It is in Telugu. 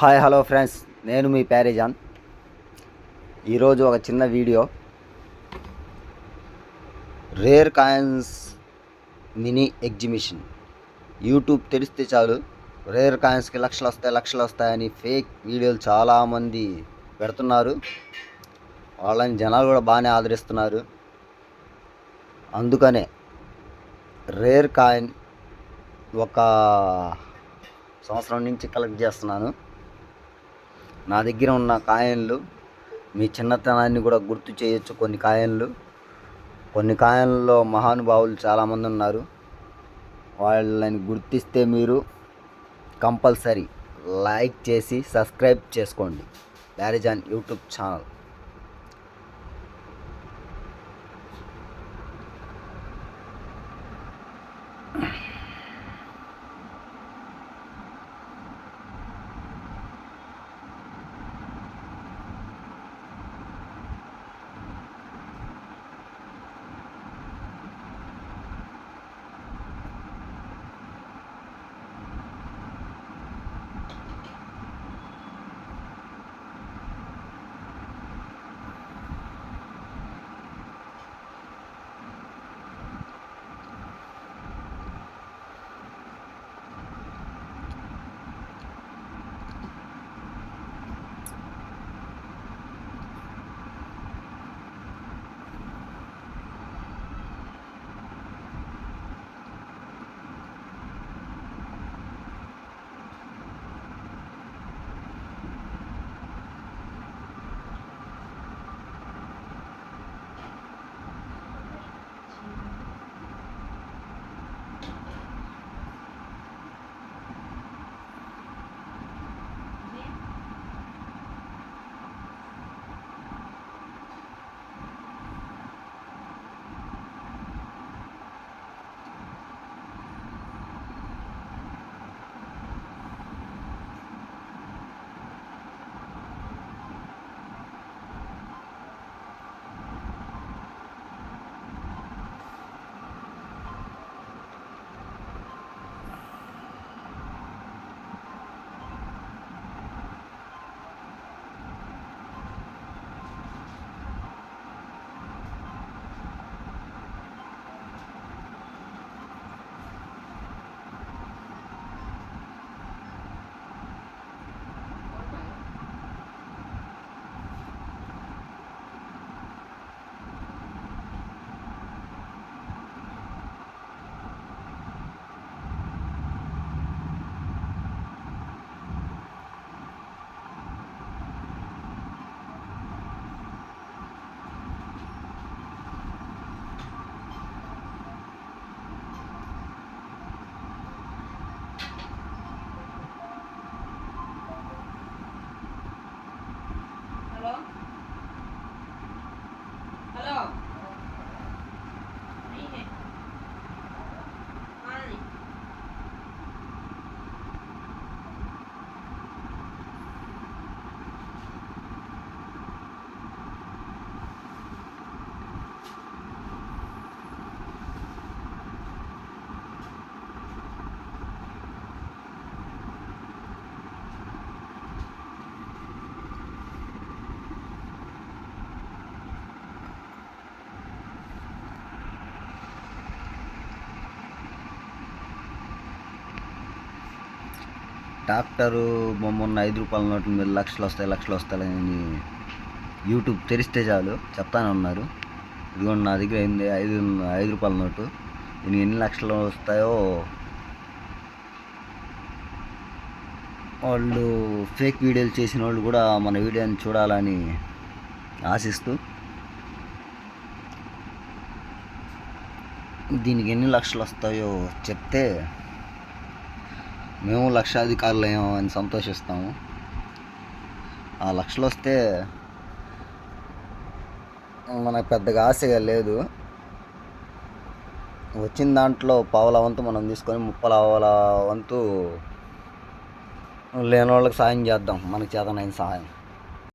హాయ్ హలో ఫ్రెండ్స్, నేను మీ ప్యారేజాన్. ఈరోజు ఒక చిన్న video, rare coins mini exhibition. YouTube తెరిస్తే చాలు రేర్ కాయిన్స్కి లక్షలు వస్తాయని ఫేక్ వీడియోలు చాలామంది పెడుతున్నారు. వాళ్ళని జనాలు కూడా బాగానే ఆదరిస్తున్నారు. అందుకనే రేర్ కాయిన్ ఒక సంవత్సరం నుంచి కలెక్ట్ చేస్తున్నాను. నా దగ్గర ఉన్న కాయిన్లు మీ చిన్నతనాన్ని కూడా గుర్తు చేయొచ్చు. కొన్ని కాయిన్లలో మహానుభావులు చాలామంది ఉన్నారు. వాళ్ళని గుర్తిస్తే మీరు కంపల్సరీ లైక్ చేసి సబ్స్క్రైబ్ చేసుకోండి ప్యారేజాన్ యూట్యూబ్ ఛానల్. డాక్టరు మొన్న ₹5 నోటు మీరు లక్షలు వస్తాయని యూట్యూబ్ తెరిస్తే చాలు చెప్తానే ఉన్నారు. ఇదిగోండి, నా దగ్గర అయింది ₹5 నోటు. దీనికి ఎన్ని లక్షలు వస్తాయో వాళ్ళు ఫేక్ వీడియోలు చేసిన వాళ్ళు కూడా మన వీడియోని చూడాలని ఆశిస్తూ, దీనికి ఎన్ని లక్షలు వస్తాయో చెప్తే మేము లక్షాధికారులు అని సంతోషిస్తాము. ఆ లక్షలు వస్తే మనకు పెద్దగా ఆశగా లేదు. వచ్చిన దాంట్లో పావలా వంతు మనం తీసుకొని 30 వంతు లేని వాళ్ళకి సాయం చేద్దాం, మనకి చేతనైన సహాయం.